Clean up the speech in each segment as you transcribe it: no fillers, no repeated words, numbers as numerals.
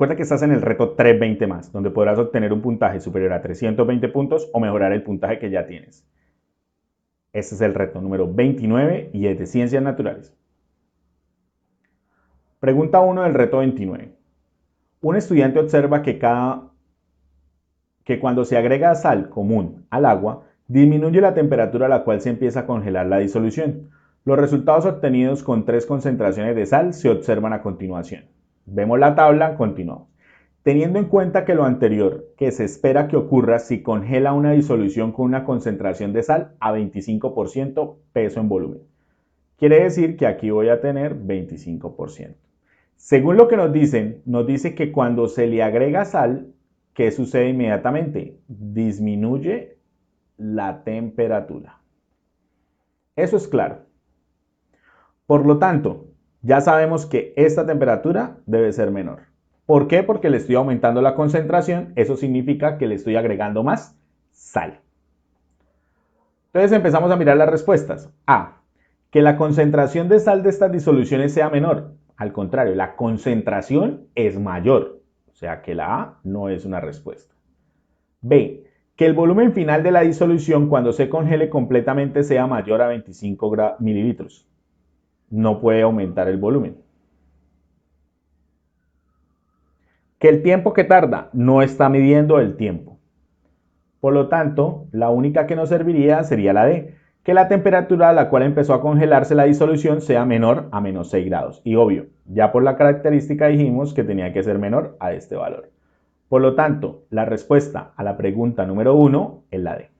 Recuerda que estás en el reto 320 más, donde podrás obtener un puntaje superior a 320 puntos o mejorar el puntaje que ya tienes. Este es el reto número 29 y es de Ciencias Naturales. Pregunta 1 del reto 29. Un estudiante observa que cuando se agrega sal común al agua, disminuye la temperatura a la cual se empieza a congelar la disolución. Los resultados obtenidos con 3 concentraciones de sal se observan a continuación. Vemos la tabla, continuamos. Teniendo en cuenta que lo anterior, que se espera que ocurra si congela una disolución con una concentración de sal a 25% peso en volumen. Quiere decir que aquí voy a tener 25%. Según lo que nos dice que cuando se le agrega sal, ¿qué sucede inmediatamente? Disminuye la temperatura. Eso es claro. Por lo tanto, ya sabemos que esta temperatura debe ser menor. ¿Por qué? Porque le estoy aumentando la concentración. Eso significa que le estoy agregando más sal. Entonces empezamos a mirar las respuestas. A. Que la concentración de sal de estas disoluciones sea menor. Al contrario, la concentración es mayor. O sea que la A no es una respuesta. B. Que el volumen final de la disolución cuando se congele completamente sea mayor a 25 mililitros. No puede aumentar el volumen. Que el tiempo que tarda no está midiendo el tiempo. Por lo tanto, la única que nos serviría sería la D, que la temperatura a la cual empezó a congelarse la disolución sea menor a menos 6 grados. Y obvio, ya por la característica dijimos que tenía que ser menor a este valor. Por lo tanto, la respuesta a la pregunta número 1 es la D.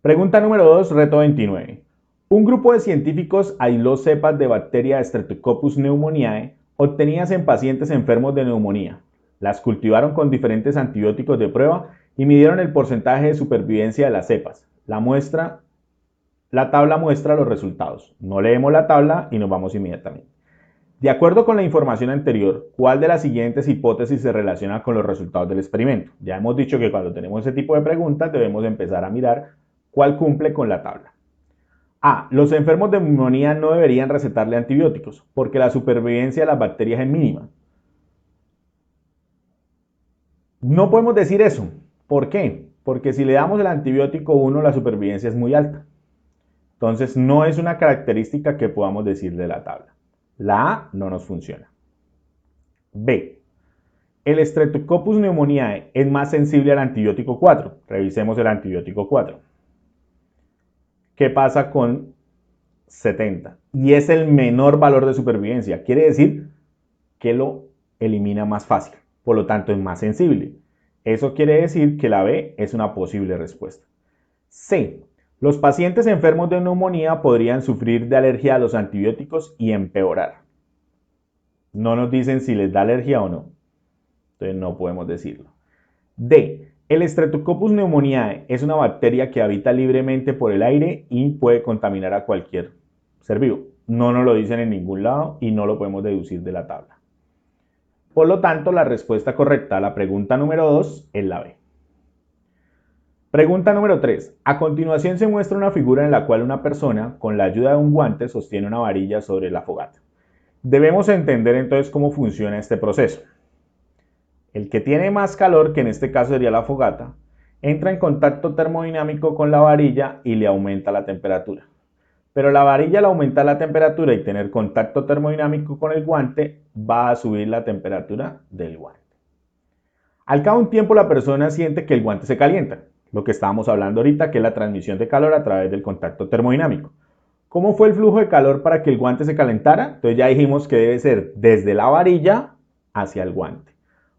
Pregunta número 2, reto 29. Un grupo de científicos aisló cepas de bacteria Streptococcus pneumoniae obtenidas en pacientes enfermos de neumonía. Las cultivaron con diferentes antibióticos de prueba y midieron el porcentaje de supervivencia de las cepas. La tabla muestra los resultados. No leemos la tabla y nos vamos inmediatamente. De acuerdo con la información anterior, ¿cuál de las siguientes hipótesis se relaciona con los resultados del experimento? Ya hemos dicho que cuando tenemos ese tipo de preguntas debemos empezar a mirar cuál cumple con la tabla. A. Los enfermos de neumonía no deberían recetarle antibióticos porque la supervivencia de las bacterias es mínima. No podemos decir eso. ¿Por qué? Porque si le damos el antibiótico 1, la supervivencia es muy alta. Entonces no es una característica que podamos decir de la tabla. La A no nos funciona. B. El Streptococcus pneumoniae es más sensible al antibiótico 4. Revisemos el antibiótico 4. ¿Qué pasa con 70? Y es el menor valor de supervivencia. Quiere decir que lo elimina más fácil. Por lo tanto, es más sensible. Eso quiere decir que la B es una posible respuesta. C. Los pacientes enfermos de neumonía podrían sufrir de alergia a los antibióticos y empeorar. No nos dicen si les da alergia o no. Entonces no podemos decirlo. D. El Streptococcus pneumoniae es una bacteria que habita libremente por el aire y puede contaminar a cualquier ser vivo. No nos lo dicen en ningún lado y no lo podemos deducir de la tabla. Por lo tanto, la respuesta correcta a la pregunta número 2 es la B. Pregunta número 3. A continuación se muestra una figura en la cual una persona, con la ayuda de un guante, sostiene una varilla sobre la fogata. Debemos entender entonces cómo funciona este proceso. El que tiene más calor, que en este caso sería la fogata, entra en contacto termodinámico con la varilla y le aumenta la temperatura. Pero la varilla al aumentar la temperatura y tener contacto termodinámico con el guante va a subir la temperatura del guante. Al cabo de un tiempo la persona siente que el guante se calienta, lo que estábamos hablando ahorita, que es la transmisión de calor a través del contacto termodinámico. ¿Cómo fue el flujo de calor para que el guante se calentara? Entonces ya dijimos que debe ser desde la varilla hacia el guante.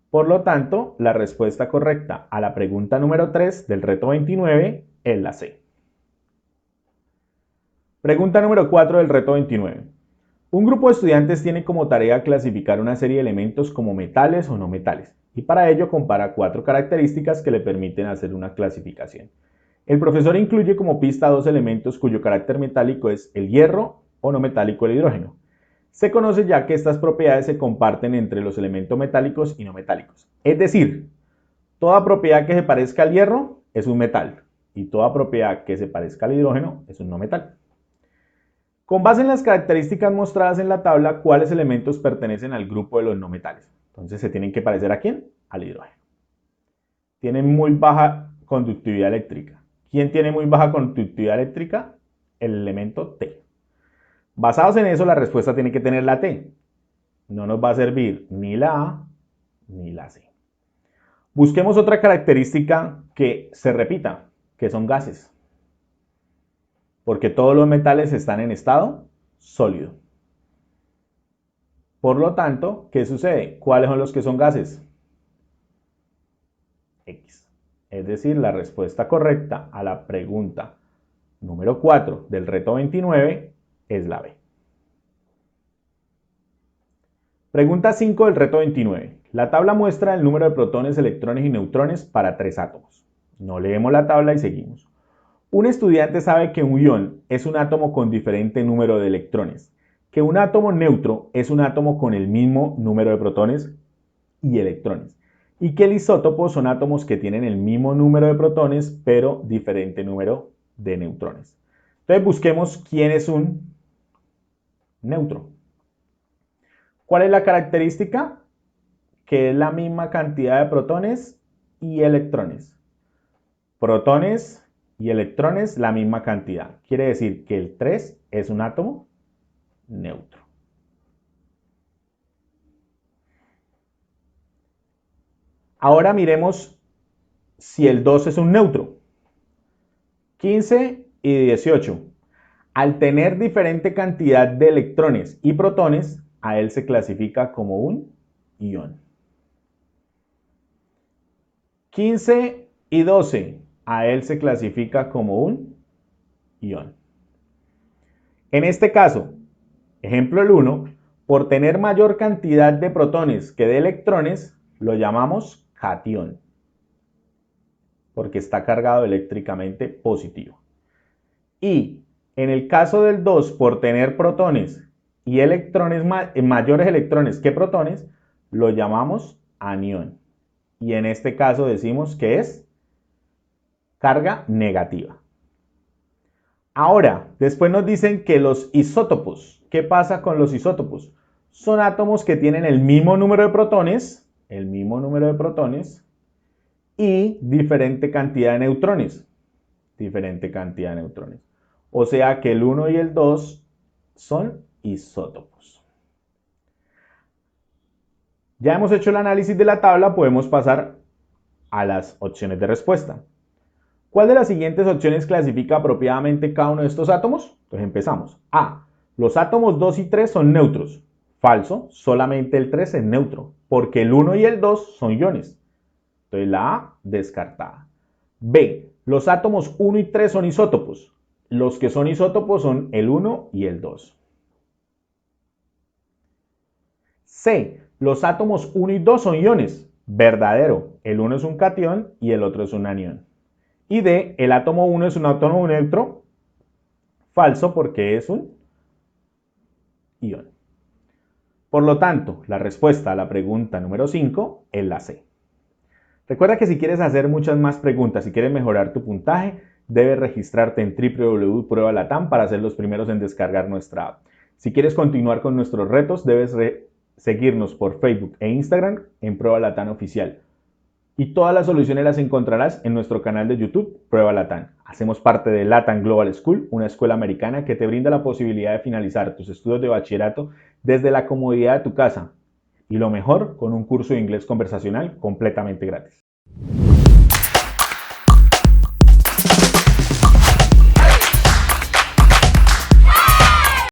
Por lo tanto, la respuesta correcta a la pregunta número 3 del reto 29 es la C. Pregunta número 4 del reto 29. Un grupo de estudiantes tiene como tarea clasificar una serie de elementos como metales o no metales, y para ello compara 4 características que le permiten hacer una clasificación. El profesor incluye como pista 2 elementos cuyo carácter metálico es el hierro o no metálico el hidrógeno. Se conoce ya que estas propiedades se comparten entre los elementos metálicos y no metálicos. Es decir, toda propiedad que se parezca al hierro es un metal y toda propiedad que se parezca al hidrógeno es un no metal. Con base en las características mostradas en la tabla, ¿cuáles elementos pertenecen al grupo de los no metales? Entonces, ¿se tienen que parecer a quién? Al hidrógeno. Tienen muy baja conductividad eléctrica. ¿Quién tiene muy baja conductividad eléctrica? El elemento T. Basados en eso, la respuesta tiene que tener la T. No nos va a servir ni la A ni la C. Busquemos otra característica que se repita, que son gases. Porque todos los metales están en estado sólido. Por lo tanto, ¿qué sucede? ¿Cuáles son los que son gases? X. Es decir, la respuesta correcta a la pregunta número 4 del reto 29 es la B. Pregunta 5 del reto 29. La tabla muestra el número de protones, electrones y neutrones para 3 átomos. No leemos la tabla y seguimos. Un estudiante sabe que un ion es un átomo con diferente número de electrones, que un átomo neutro es un átomo con el mismo número de protones y electrones, y que el isótopo son átomos que tienen el mismo número de protones pero diferente número de neutrones. Entonces busquemos quién es un neutro. ¿Cuál es la característica? Que es la misma cantidad de protones y electrones. Protones y electrones la misma cantidad. Quiere decir que el 3 es un átomo neutro. Ahora miremos si el 2 es un neutro. 15 y 18. Al tener diferente cantidad de electrones y protones, a él se clasifica como un ion. 15 y 12, a él se clasifica como un ion. En este caso, ejemplo el 1, por tener mayor cantidad de protones que de electrones, lo llamamos catión, porque está cargado eléctricamente positivo. Y en el caso del 2, por tener protones y electrones mayores electrones que protones, lo llamamos anión. Y en este caso decimos que es carga negativa. Ahora, después nos dicen que los isótopos, ¿qué pasa con los isótopos? Son átomos que tienen el mismo número de protones, y diferente cantidad de neutrones, O sea que el 1 y el 2 son isótopos. Ya hemos hecho el análisis de la tabla, podemos pasar a las opciones de respuesta. ¿Cuál de las siguientes opciones clasifica apropiadamente cada uno de estos átomos? Entonces empezamos. A. Los átomos 2 y 3 son neutros. Falso, solamente el 3 es neutro, porque el 1 y el 2 son iones. Entonces la A descartada. B. Los átomos 1 y 3 son isótopos. Los que son isótopos son el 1 y el 2. C. Los átomos 1 y 2 son iones. Verdadero. El 1 es un catión y el otro es un anión. Y D. El átomo 1 es un átomo neutro. Falso, porque es un ion. Por lo tanto, la respuesta a la pregunta número 5 es la C. Recuerda que si quieres hacer muchas más preguntas, si quieres mejorar tu puntaje, debes registrarte en www.pruebalatam para ser los primeros en descargar nuestra app. Si quieres continuar con nuestros retos, debes seguirnos por Facebook e Instagram en Prueba Latam Oficial. Y todas las soluciones las encontrarás en nuestro canal de YouTube, Prueba Latam. Hacemos parte de Latam Global School, una escuela americana que te brinda la posibilidad de finalizar tus estudios de bachillerato desde la comodidad de tu casa. Y lo mejor, con un curso de inglés conversacional completamente gratis.